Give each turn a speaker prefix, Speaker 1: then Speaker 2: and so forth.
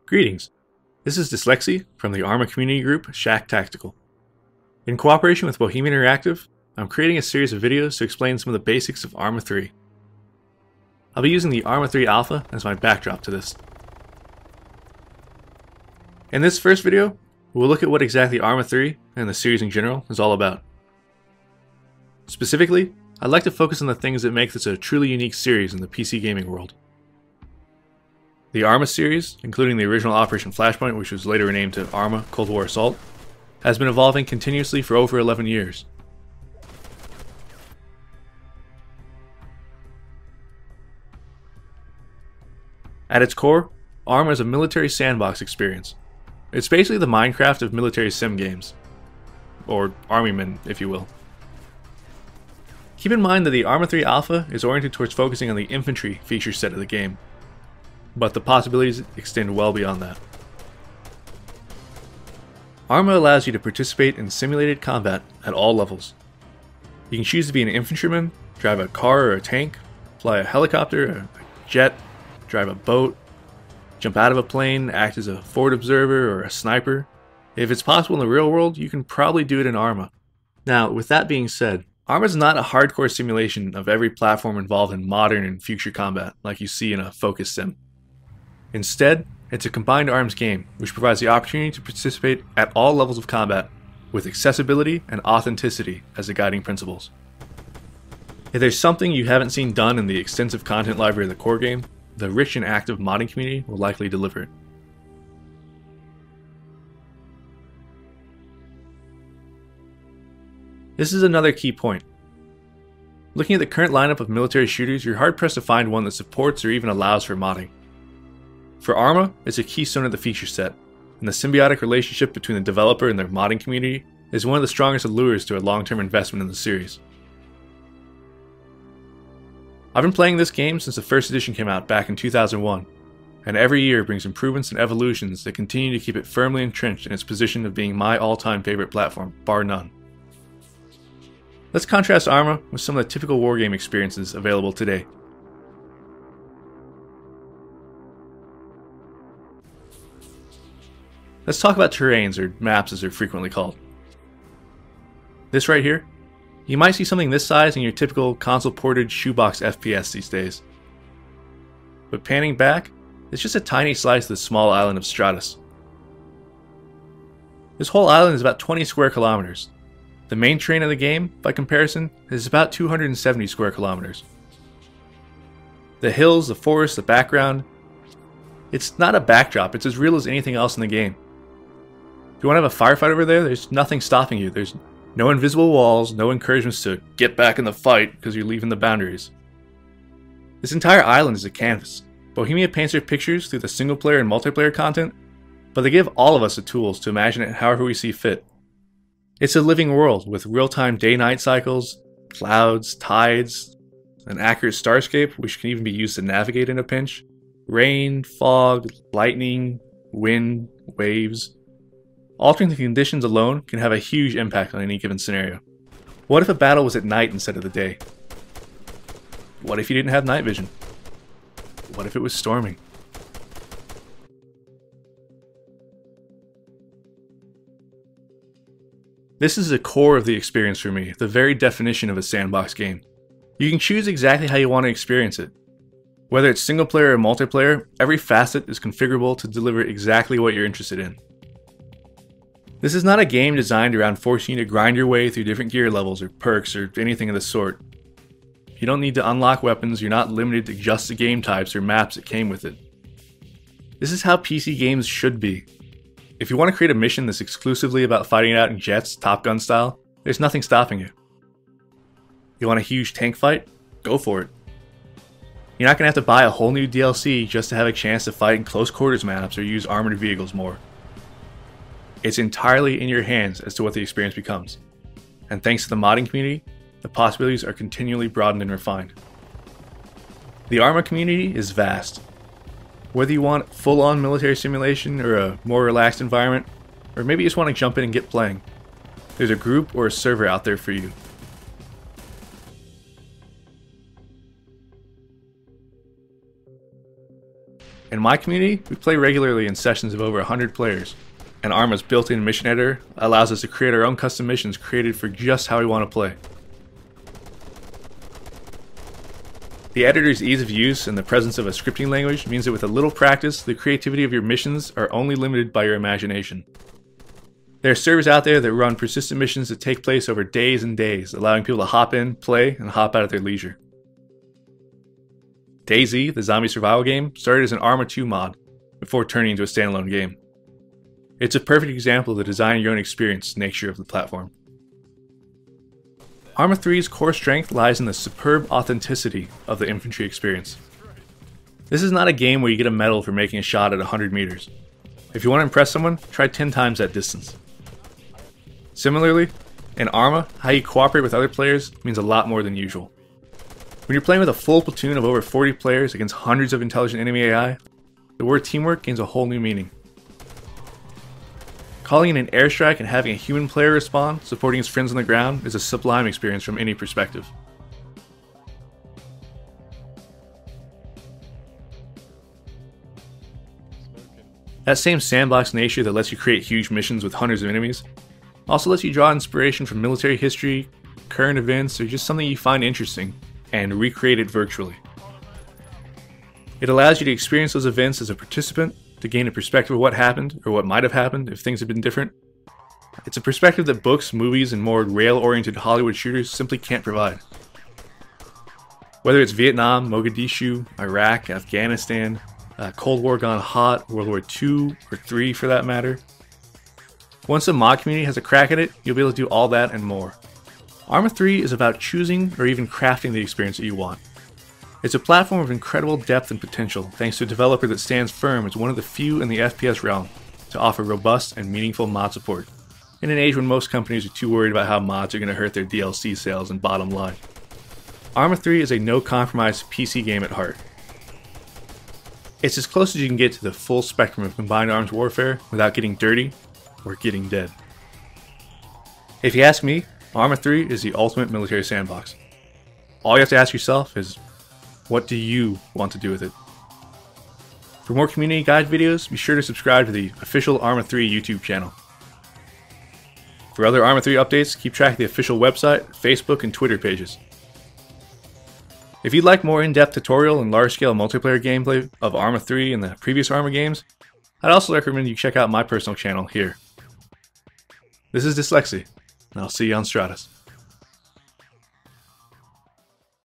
Speaker 1: Greetings, this is Dyslexy from the Arma community group Shack Tactical. In cooperation with Bohemian Interactive, I'm creating a series of videos to explain some of the basics of Arma 3. I'll be using the Arma 3 Alpha as my backdrop to this. In this first video, we'll look at what exactly Arma 3 and the series in general is all about. Specifically, I'd like to focus on the things that make this a truly unique series in the PC gaming world. The Arma series, including the original Operation Flashpoint, which was later renamed to Arma Cold War Assault, has been evolving continuously for over 11 years. At its core, Arma is a military sandbox experience. It's basically the Minecraft of military sim games. Or Armymen, if you will. Keep in mind that the Arma 3 Alpha is oriented towards focusing on the infantry feature set of the game, but the possibilities extend well beyond that. Arma allows you to participate in simulated combat at all levels. You can choose to be an infantryman, drive a car or a tank, fly a helicopter, a jet, drive a boat, jump out of a plane, act as a forward observer or a sniper. If it's possible in the real world, you can probably do it in Arma. Now, with that being said, Arma is not a hardcore simulation of every platform involved in modern and future combat like you see in a focus sim. Instead, it's a combined arms game, which provides the opportunity to participate at all levels of combat, with accessibility and authenticity as the guiding principles. If there's something you haven't seen done in the extensive content library of the core game, the rich and active modding community will likely deliver it. This is another key point. Looking at the current lineup of military shooters, you're hard-pressed to find one that supports or even allows for modding. For Arma, it's a keystone of the feature set, and the symbiotic relationship between the developer and their modding community is one of the strongest allures to a long-term investment in the series. I've been playing this game since the first edition came out back in 2001, and every year brings improvements and evolutions that continue to keep it firmly entrenched in its position of being my all-time favorite platform, bar none. Let's contrast Arma with some of the typical wargame experiences available today. Let's talk about terrains, or maps as they're frequently called. This right here, you might see something this size in your typical console-ported shoebox FPS these days. But panning back, it's just a tiny slice of the small island of Stratus. This whole island is about 20 square kilometers. The main terrain of the game, by comparison, is about 270 square kilometers. The hills, the forest, the background, it's not a backdrop, it's as real as anything else in the game. If you want to have a firefight over there, there's nothing stopping you. There's no invisible walls, no encouragements to get back in the fight because you're leaving the boundaries. This entire island is a canvas. Bohemia paints their pictures through the single player and multiplayer content, but they give all of us the tools to imagine it however we see fit. It's a living world with real-time day-night cycles, clouds, tides, an accurate starscape which can even be used to navigate in a pinch, rain, fog, lightning, wind, waves. Altering the conditions alone can have a huge impact on any given scenario. What if a battle was at night instead of the day? What if you didn't have night vision? What if it was storming? This is the core of the experience for me, the very definition of a sandbox game. You can choose exactly how you want to experience it. Whether it's single player or multiplayer, every facet is configurable to deliver exactly what you're interested in. This is not a game designed around forcing you to grind your way through different gear levels or perks or anything of the sort. You don't need to unlock weapons, you're not limited to just the game types or maps that came with it. This is how PC games should be. If you want to create a mission that's exclusively about fighting it out in jets, Top Gun style, there's nothing stopping you. You want a huge tank fight? Go for it. You're not going to have to buy a whole new DLC just to have a chance to fight in close quarters maps or use armored vehicles more. It's entirely in your hands as to what the experience becomes. And thanks to the modding community, the possibilities are continually broadened and refined. The Arma community is vast. Whether you want full-on military simulation or a more relaxed environment, or maybe you just want to jump in and get playing, there's a group or a server out there for you. In my community, we play regularly in sessions of over 100 players, and Arma's built-in mission editor allows us to create our own custom missions created for just how we want to play. The editor's ease of use and the presence of a scripting language means that with a little practice, the creativity of your missions are only limited by your imagination. There are servers out there that run persistent missions that take place over days and days, allowing people to hop in, play, and hop out at their leisure. DayZ, the zombie survival game, started as an Arma 2 mod before turning into a standalone game. It's a perfect example of the design your own experience nature of the platform. Arma 3's core strength lies in the superb authenticity of the infantry experience. This is not a game where you get a medal for making a shot at 100 meters. If you want to impress someone, try 10 times that distance. Similarly, in Arma, how you cooperate with other players means a lot more than usual. When you're playing with a full platoon of over 40 players against hundreds of intelligent enemy AI, the word teamwork gains a whole new meaning. Calling in an airstrike and having a human player respond, supporting his friends on the ground, is a sublime experience from any perspective. That same sandbox nature that lets you create huge missions with hundreds of enemies also lets you draw inspiration from military history, current events, or just something you find interesting, and recreate it virtually. It allows you to experience those events as a participant, to gain a perspective of what happened, or what might have happened if things had been different. It's a perspective that books, movies, and more rail-oriented Hollywood shooters simply can't provide. Whether it's Vietnam, Mogadishu, Iraq, Afghanistan, Cold War gone hot, World War II, or III for that matter. Once the mod community has a crack at it, you'll be able to do all that and more. Arma 3 is about choosing or even crafting the experience that you want. It's a platform of incredible depth and potential thanks to a developer that stands firm as one of the few in the FPS realm to offer robust and meaningful mod support, in an age when most companies are too worried about how mods are going to hurt their DLC sales and bottom line. Arma 3 is a no-compromise PC game at heart. It's as close as you can get to the full spectrum of combined arms warfare without getting dirty or getting dead. If you ask me, Arma 3 is the ultimate military sandbox. All you have to ask yourself is, what do you want to do with it? For more community guide videos, be sure to subscribe to the official Arma 3 YouTube channel. For other Arma 3 updates, keep track of the official website, Facebook, and Twitter pages. If you'd like more in-depth tutorial and large-scale multiplayer gameplay of Arma 3 and the previous Arma games, I'd also recommend you check out my personal channel here. This is Dyslexy, and I'll see you on Stratus.